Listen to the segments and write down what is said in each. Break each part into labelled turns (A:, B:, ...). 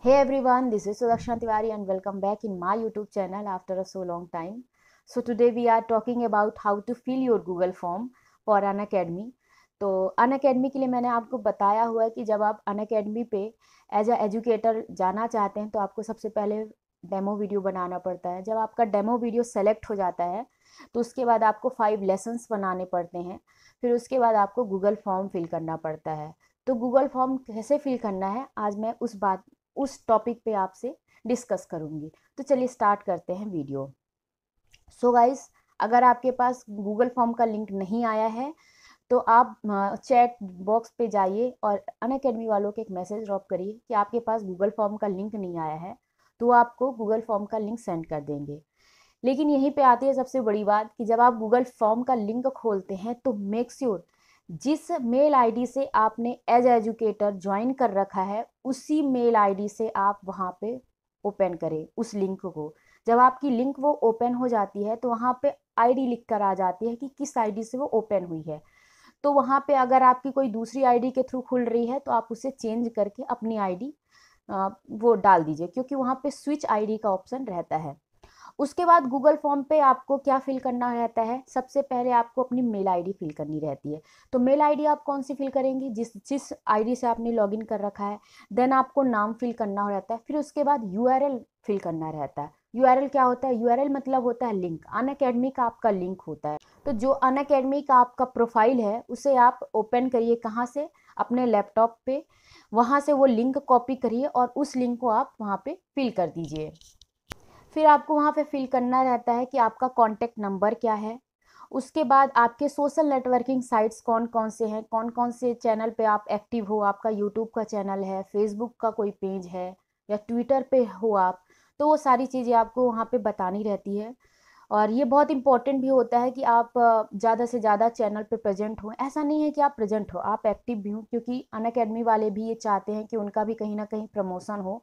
A: Hey everyone, this is Sudakshana Tiwari and welcome back in my YouTube channel after a so long time. So today we are talking about how to fill your Google form for Unacademy. तो Unacademy के लिए मैंने आपको बताया हुआ है कि जब आप Unacademy पे एज अ एजुकेटर जाना चाहते हैं तो आपको सबसे पहले डेमो वीडियो बनाना पड़ता है। जब आपका डेमो वीडियो सेलेक्ट हो जाता है तो उसके बाद आपको 5 लेसन्स बनाने पड़ते हैं। फिर उसके बाद आपको गूगल फॉर्म फिल करना पड़ता है। तो गूगल फॉर्म कैसे फिल करना है आज मैं उस टॉपिक पे आपसे डिस्कस करूंगी। तो चलिए स्टार्ट करते हैं वीडियो। सो गाइस, अगर आपके पास गूगल फॉर्म का लिंक नहीं आया है तो आप चैट बॉक्स पे जाइए और अनअकैडमी वालों को एक मैसेज ड्रॉप करिए कि आपके पास गूगल फॉर्म का लिंक नहीं आया है, तो वो आपको गूगल फॉर्म का लिंक सेंड कर देंगे। लेकिन यहीं पे आती है सबसे बड़ी बात कि जब आप गूगल फॉर्म का लिंक खोलते हैं तो मेक श्योर जिस मेल आईडी से आपने एज एजुकेटर ज्वाइन कर रखा है उसी मेल आईडी से आप वहाँ पे ओपन करें उस लिंक को। जब आपकी लिंक वो ओपन हो जाती है तो वहाँ पे आईडी लिख कर आ जाती है कि किस आईडी से वो ओपन हुई है। तो वहाँ पे अगर आपकी कोई दूसरी आईडी के थ्रू खुल रही है तो आप उसे चेंज करके अपनी आईडी वो डाल दीजिए, क्योंकि वहाँ पे स्विच आईडी का ऑप्शन रहता है। उसके बाद गूगल फॉर्म पे आपको क्या फिल करना रहता है, सबसे पहले आपको अपनी मेल आईडी फिल करनी रहती है। तो मेल आईडी आप कौन सी फिल करेंगे, जिस जिस आईडी से आपने लॉगिन कर रखा है। देन आपको नाम फिल करना रहता है। फिर उसके बाद यूआरएल फिल करना रहता है। यूआरएल क्या होता है, यूआरएल मतलब होता है लिंक। अनअकैडमी का आपका लिंक होता है। तो जो अनअकैडमी का आपका प्रोफाइल है उसे आप ओपन करिए, कहाँ से, अपने लैपटॉप पे। वहाँ से वो लिंक कॉपी करिए और उस लिंक को आप वहाँ पे फिल कर दीजिए। फिर आपको वहाँ पे फिल करना रहता है कि आपका कॉन्टैक्ट नंबर क्या है। उसके बाद आपके सोशल नेटवर्किंग साइट्स कौन कौन से हैं, कौन कौन से चैनल पे आप एक्टिव हो। आपका यूट्यूब का चैनल है, फेसबुक का कोई पेज है या ट्विटर पे हो आप, तो वो सारी चीज़ें आपको वहाँ पे बतानी रहती है। और ये बहुत इंपॉर्टेंट भी होता है कि आप ज़्यादा से ज़्यादा चैनल पे प्रेजेंट हो। ऐसा नहीं है कि आप प्रेजेंट हो, आप एक्टिव भी हो, क्योंकि अनअकैडमी वाले भी ये चाहते हैं कि उनका भी कहीं ना कहीं प्रमोशन हो।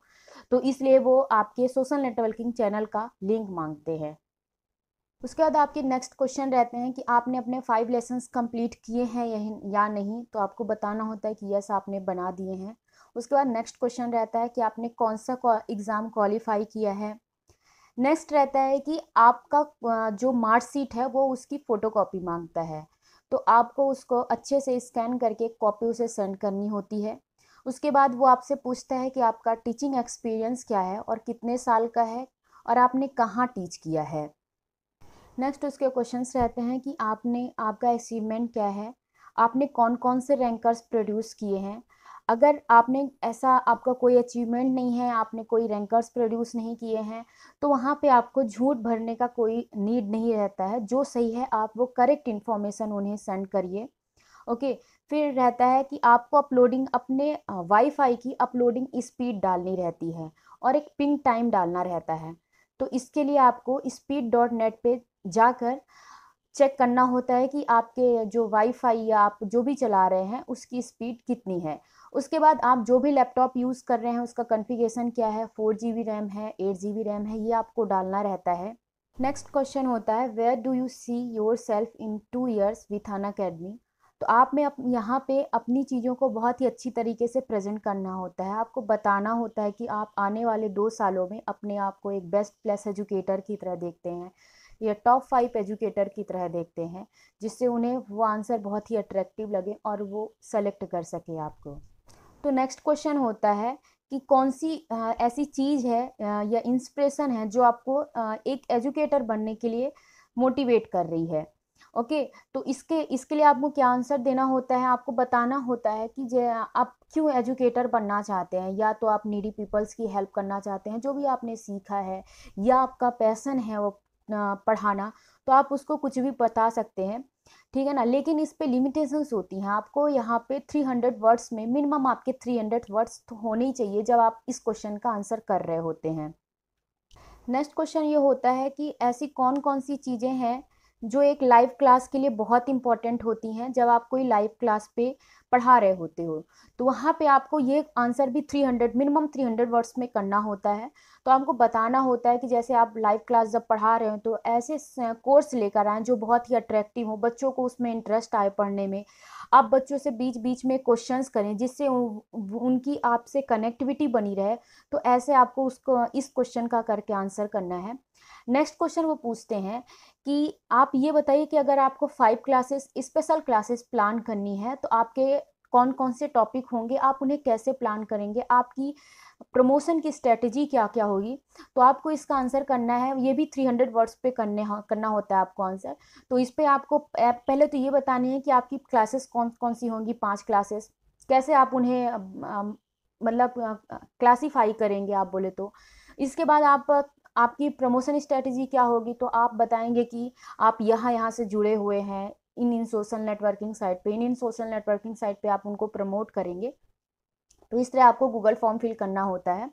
A: तो इसलिए वो आपके सोशल नेटवर्किंग चैनल का लिंक मांगते हैं। उसके बाद आपके नेक्स्ट क्वेश्चन रहते हैं कि आपने अपने 5 लेसन्स कंप्लीट किए हैं या नहीं। तो आपको बताना होता है कि यस आपने बना दिए हैं। उसके बाद नेक्स्ट क्वेश्चन रहता है कि आपने कौन सा एग्ज़ाम क्वालिफाई किया है। नेक्स्ट रहता है कि आपका जो मार्कशीट है वो उसकी फ़ोटोकॉपी मांगता है। तो आपको उसको अच्छे से स्कैन करके एक कॉपी उसे सेंड करनी होती है। उसके बाद वो आपसे पूछता है कि आपका टीचिंग एक्सपीरियंस क्या है और कितने साल का है और आपने कहाँ टीच किया है। नेक्स्ट उसके क्वेश्चंस रहते हैं कि आपका अचीवमेंट क्या है, आपने कौन कौन से रैंकर्स प्रोड्यूस किए हैं। अगर आपने ऐसा आपका कोई अचीवमेंट नहीं है, आपने कोई रैंकर्स प्रोड्यूस नहीं किए हैं, तो वहाँ पे आपको झूठ भरने का कोई नीड नहीं रहता है। जो सही है आप वो करेक्ट इन्फॉर्मेशन उन्हें सेंड करिए। ओके। फिर रहता है कि आपको अपलोडिंग अपने वाईफाई की अपलोडिंग स्पीड डालनी रहती है और एक पिंग टाइम डालना रहता है। तो इसके लिए आपको speed.net पे जाकर चेक करना होता है कि आपके जो वाईफाई या आप जो भी चला रहे हैं उसकी स्पीड कितनी है। उसके बाद आप जो भी लैपटॉप यूज़ कर रहे हैं उसका कॉन्फ़िगरेशन क्या है, 4 GB रैम है, 8 GB रैम है, ये आपको डालना रहता है। नेक्स्ट क्वेश्चन होता है where do you see yourself in 2 years with Unacademy. तो आप में यहाँ पे अपनी चीज़ों को बहुत ही अच्छी तरीके से प्रेजेंट करना होता है। आपको बताना होता है कि आप आने वाले 2 सालों में अपने आप को एक बेस्ट प्लस एजुकेटर की तरह देखते हैं या टॉप 5 एजुकेटर की तरह देखते हैं, जिससे उन्हें वो आंसर बहुत ही अट्रैक्टिव लगे और वो सेलेक्ट कर सके आपको। तो नेक्स्ट क्वेश्चन होता है कि कौन सी ऐसी चीज़ है या इंस्पिरेशन है जो आपको एक एजुकेटर बनने के लिए मोटिवेट कर रही है। ओके। तो इसके इसके लिए आपको क्या आंसर देना होता है, आपको बताना होता है कि आप क्यों एजुकेटर बनना चाहते हैं। या तो आप नीडी पीपल्स की हेल्प करना चाहते हैं, जो भी आपने सीखा है, या आपका पैसन है वो पढ़ाना, तो आप उसको कुछ भी बता सकते हैं। ठीक है ना। लेकिन इस पे लिमिटेशंस होती हैं। आपको यहाँ पे 300 वर्ड्स में मिनिमम आपके 300 वर्ड्स तो होने ही चाहिए जब आप इस क्वेश्चन का आंसर कर रहे होते हैं। नेक्स्ट क्वेश्चन ये होता है कि ऐसी कौन कौन सी चीज़ें हैं जो एक लाइव क्लास के लिए बहुत इंपॉर्टेंट होती हैं जब आप कोई लाइव क्लास पे पढ़ा रहे होते हो। तो वहाँ पे आपको ये आंसर भी 300 मिनिमम 300 वर्ड्स में करना होता है। तो आपको बताना होता है कि जैसे आप लाइव क्लास जब पढ़ा रहे हो तो ऐसे कोर्स लेकर आएँ जो बहुत ही अट्रैक्टिव हो, बच्चों को उसमें इंटरेस्ट आए पढ़ने में। आप बच्चों से बीच बीच में क्वेश्चंस करें जिससे उनकी आपसे कनेक्टिविटी बनी रहे। तो ऐसे आपको उसको इस क्वेश्चन का करके आंसर करना है। नेक्स्ट क्वेश्चन वो पूछते हैं कि आप ये बताइए कि अगर आपको 5 क्लासेस स्पेशल क्लासेस प्लान करनी है तो आपके कौन कौन से टॉपिक होंगे, आप उन्हें कैसे प्लान करेंगे, आपकी प्रमोशन की स्ट्रेटजी क्या क्या होगी। तो आपको इसका आंसर करना है, ये भी 300 वर्ड्स पे करना होता है आपको आंसर। तो इस पे आपको पहले तो ये बतानी है कि आपकी क्लासेस कौन कौन सी होंगी, 5 क्लासेस, कैसे आप उन्हें मतलब क्लासीफाई करेंगे आप बोले तो। इसके बाद आप आपकी प्रमोशन स्ट्रेटजी क्या होगी, तो आप बताएंगे कि आप यहाँ यहाँ से जुड़े हुए हैं इन सोशल नेटवर्किंग साइट पे, इन सोशल नेटवर्किंग साइट पे आप उनको प्रमोट करेंगे। तो इस तरह आपको गूगल फॉर्म फिल करना होता है।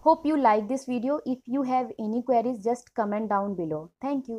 A: Hope you like this video. If you have any queries just comment down below. Thank you.